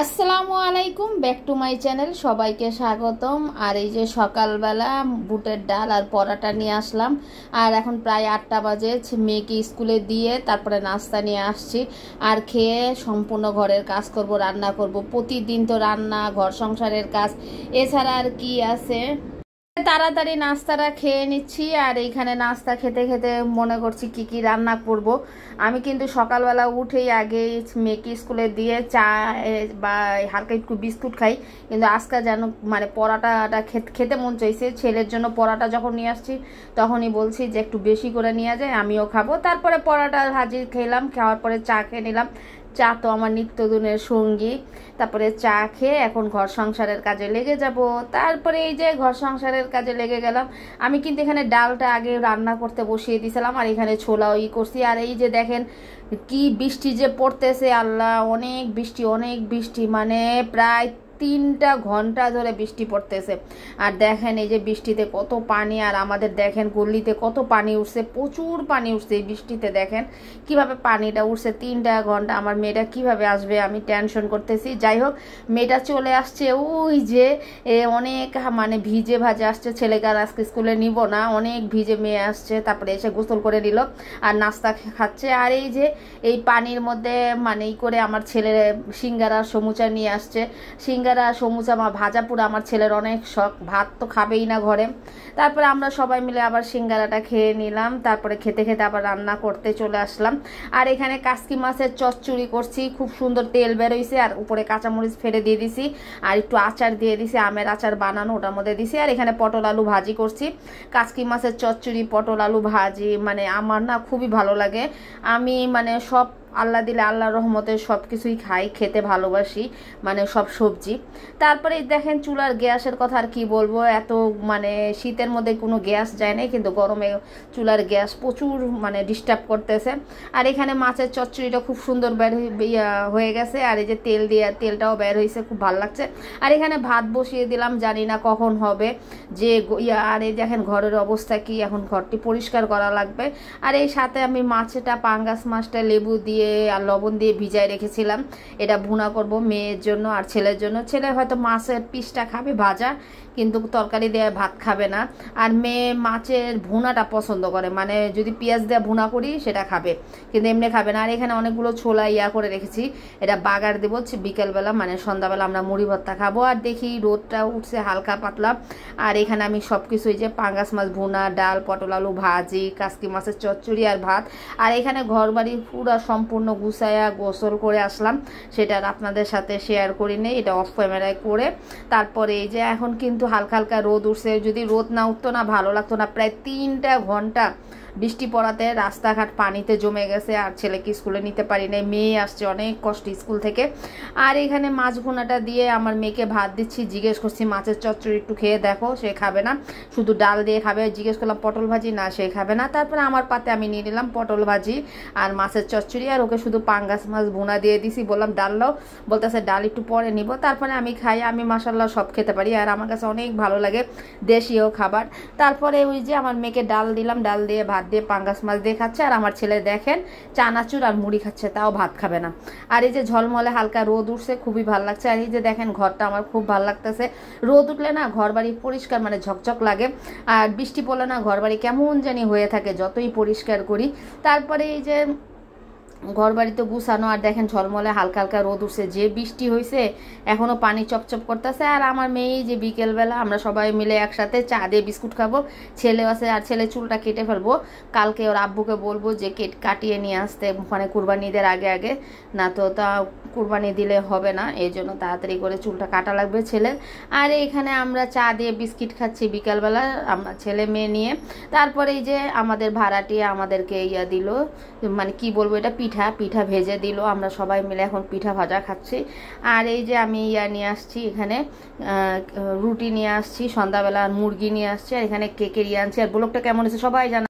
আসসালামু আলাইকুম, back to my channel. সবাইকে স্বাগতম। আর এই যে সকালবেলা বুটের ডাল আর পরাটা নিয়ে আসলাম। আর এখন প্রায় 8টা বাজে, মেয়েকে স্কুলে দিয়ে তারপরে নাস্তা নিয়ে আসছি। আর খেয়ে সম্পূর্ণ ঘরের কাজ করব, রান্না করব। প্রতিদিন তো রান্না, ঘর সংসারের কাজ, এছাড়া আর কি আছে। তাড়াতাড়ি নাস্তাটা খেয়ে নিচ্ছি। আর এইখানে নাস্তা খেতে খেতে মনে করছি কি কি রান্না করব। আমি কিন্তু সকালবেলা উঠেই আগে মেয়েকে স্কুলে দিয়ে চা বা হালকা একটু বিস্কুট খাই। কিন্তু আজকে যেন মানে পরাটাটা খেতে মন চাইছে। ছেলের জন্য পরাটা যখন নিয়ে আসছি তখনই বলছি যে একটু বেশি করে নিয়ে যায়, আমিও খাবো। তারপরে পরাটা ভাজি খেলাম, খাওয়ার পরে চা খেয়ে নিলাম। চা তো আমার নিত্যদিনের সঙ্গী। তারপরে চা খেয়ে এখন ঘর সংসারের কাজে লেগে যাব। তারপরে এই যে ঘর সংসারের কাজে লেগে গেলাম। আমি কিন্তু এখানে ডালটা আগে রান্না করতে বসিয়ে দিয়েছিলাম, আর এখানে ছোলাও করছি। আর এই যে দেখেন কি বৃষ্টি যে পড়তেছে, আল্লাহ, অনেক বৃষ্টি অনেক বৃষ্টি, মানে প্রায় 3টা ঘন্টা ধরে বৃষ্টি পড়তেছে। আর দেখেন এই যে বৃষ্টিতে কত পানি, আর আমাদের দেখেন গল্লিতে কত পানি উঠছে, প্রচুর পানি উঠছে এই বৃষ্টিতে। দেখেন কিভাবে পানিটা উঠছে 3টা ঘন্টা। আমার মেয়েটা কিভাবে আসবে আমি টেনশন করতেছি। যাই হোক, মেয়েটা চলে আসছে। ওই যে অনেক মানে ভিজে ভাজে আসছে। ছেলেকে আর আজকে স্কুলে নিব না, অনেক ভিজে মেয়ে আসছে। তারপরে এসে গোসল করে নিল আর নাস্তা খাচ্ছে। আর এই যে এই পানির মধ্যে মানে করে আমার ছেলে সিঙ্গারা সমুচা নিয়ে আসছে। সিঙ্গারা সমুচা ভাজা পুরো আমার ছেলের অনেক শখ, ভাত তো খাবেই না ঘরে। তারপরে আমরা সবাই মিলে আবার সিঙ্গারাটা খেয়ে নিলাম। তারপরে খেতে খেতে আবার রান্না করতে চলে আসলাম। আর এখানে কাসকি মাছের চচ্চড়ি করছি, খুব সুন্দর তেল বেরোইছে। আর উপরে কাঁচামরিচ ফেলে দিয়ে দিছি, আর একটু আচার দিয়ে দিছি, আমের আচার বানানো, ওটার মধ্যে দিছি। আর এখানে পটল আলু ভাজি করছি। কাসকি মাছের চচ্চড়ি, পটল আলু ভাজি মানে আমার না খুবই ভালো লাগে। আমি মানে সব আল্লাহ দিলে আল্লাহর রহমতে সব কিছুই খাই, খেতে ভালোবাসি, মানে সব সবজি। তারপরে দেখেন চুলার গ্যাসের কথা আর কি বলবো, এত মানে শীতের মধ্যে কোনো গ্যাস যায় না, কিন্তু গরমে চুলার গ্যাস প্রচুর মানে ডিস্টার্ব করতেছে। আর এখানে মাছের চচ্চড়িটা খুব সুন্দর বের হয়ে গেছে। আর এই যে তেল দিয়ে তেলটাও বের হয়েছে, খুব ভালো লাগছে। আর এখানে ভাত বসিয়ে দিলাম, জানি না কখন হবে যে আর এই দেখেন ঘরের অবস্থা কি, এখন ঘরটি পরিষ্কার করা লাগবে। আর এই সাথে আমি মাছটা পাঙ্গাস মাছটা লেবু দিয়ে আর লবণ দিয়ে ভিজায় রেখেছিলাম। এটা ভুনা করব মেয়ের জন্য আর ছেলের জন্য। ছেলে হয়তো মাছের পিসটা খাবে ভাজা, কিন্তু তরকারি দেওয়া ভাত খাবে না। আর মেয়ে মাছের ভুনাটা পছন্দ করে, মানে যদি পেঁয়াজ দেওয়া ভুনা করি সেটা খাবে, কিন্তু এমনি খাবে না। আর এখানে অনেকগুলো ছোলা করে রেখেছি, এটা বাগার দেবো বিকেলবেলা, মানে সন্ধ্যাবেলা আমরা মুড়ি ভর্তা খাবো। আর দেখি রোদটা উঠছে হালকা পাতলা। আর এখানে আমি সব কিছুই যে পাঙ্গাস মাছ ভুনা, ডাল, পটল আলু ভাজি, কাসকি মাছের চচ্চড়ি আর ভাত। আর এখানে ঘর বাড়ি পুরো সম্পূর্ণ গুছায়া গোসল করে আসলাম, সেটা আপনাদের সাথে শেয়ার করি নেই, এটা অফ ক্যামেরায় করে। তারপরে এই যে এখন কিন্তু হালকা হালকা রোদ উঠছে। যদি রোদ না উঠতো না ভালো লাগতো না। প্রায় 3টা ঘন্টা বৃষ্টি পড়াতে রাস্তাঘাট পানিতে জমে গেছে। আর ছেলেকে স্কুলে নিতে পারি নাই, মেয়ে আসছে অনেক কষ্ট স্কুল থেকে। আর এখানে মাছ ভুনাটা দিয়ে আমার মেয়েকে ভাত দিচ্ছি। জিজ্ঞেস করছি মাছের চচ্চড়ি একটু খেয়ে দেখো, সে খাবে না, শুধু ডাল দিয়ে খাবে। জিজ্ঞেস করলাম পটল ভাজি, না সে খাবে না। তারপরে আমার পাতে আমি নিয়ে নিলাম পটল ভাজি আর মাছের চচ্চড়ি। আর ওকে শুধু পাঙ্গাস মাছ ভুনা দিয়ে দিছি, বললাম ডাল দাও, বলতেছে ডাল একটু পরে নিব। তারপরে আমি খাই, আমি মাশাল্লাহ সব খেতে পারি, আর আমার কাছে অনেক ভালো লাগে দেশীয় খাবার। তারপরে ওই যে আমার মেয়েকে ডাল দিলাম, ডাল দিয়ে ভাত দিয়ে পাঙ্গাস মাছ দিয়ে খাচ্ছে। আর আমার ছেলে দেখেন চানাচুর আর মুড়ি খাচ্ছে, তাও ভাত খাবে না। আর এই যে ঝলমলে হালকা রোদ উঠছে, খুবই ভালো লাগছে। আর এই যে দেখেন ঘরটা আমার খুব ভালো লাগতেছে। রোদ উঠলে না ঘর বাড়ি পরিষ্কার মানে ঝকঝক লাগে, আর বৃষ্টি পড়লে না ঘর বাড়ি কেমন জানি হয়ে থাকে যতই পরিষ্কার করি। তারপরে এই যে ঘর বাড়িতে গুছানো। আর দেখেন ঝলমলে হালকা হালকা রোদ উঠছে, যে বৃষ্টি হয়েছে এখনো পানি চপচপ করতেছে। আর আমার মেয়ে যে বিকেলবেলা আমরা সবাই মিলে একসাথে চা দিয়ে বিস্কুট খাবো। ছেলে আছে, আর ছেলে চুলটা কেটে ফেলবো কালকে, ওর আব্বুকে বলবো যে কাটিয়ে নিয়ে আসতে, মানে কুরবানি ঈদের আগে আগে, না তো তা কুরবানি দিলে হবে না, এই জন্য তাড়াতাড়ি করে চুলটা কাটা লাগবে ছেলের। আর এখানে আমরা চা দিয়ে বিস্কিট খাচ্ছি বিকালবেলা আমরা ছেলে মেয়ে নিয়ে। তারপরে এই যে আমাদের ভাড়াটিয়া আমাদেরকে দিল, মানে কি বলবো, এটা পিঠা ভেজে দিল। আমরা সবাই মিলে এখন পিঠা ভাজা খাচ্ছি। আর এই যে আমি নিয়ে আসছি এখানে রুটি নিয়ে আসছি সন্ধ্যাবেলা, মুরগি নিয়ে আসছি। আর এখানে কেকের আনছি। আর ব্লগটা কেমন হয়েছে সবাই জানা।